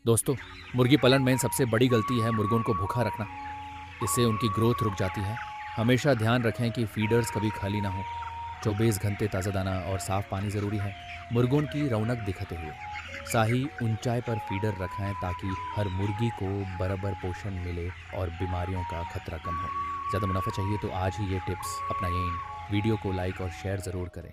दोस्तों, मुर्गी पालन में सबसे बड़ी गलती है मुर्गों को भूखा रखना। इससे उनकी ग्रोथ रुक जाती है। हमेशा ध्यान रखें कि फीडर्स कभी खाली ना हो। 24 घंटे ताज़ा दाना और साफ पानी ज़रूरी है। मुर्गों की रौनक दिखाते हुए शाही ऊंचाई पर फीडर रखें ताकि हर मुर्गी को बराबर पोषण मिले और बीमारियों का खतरा कम हो। ज़्यादा मुनाफा चाहिए तो आज ही ये टिप्स अपनाएं। वीडियो को लाइक और शेयर ज़रूर करें।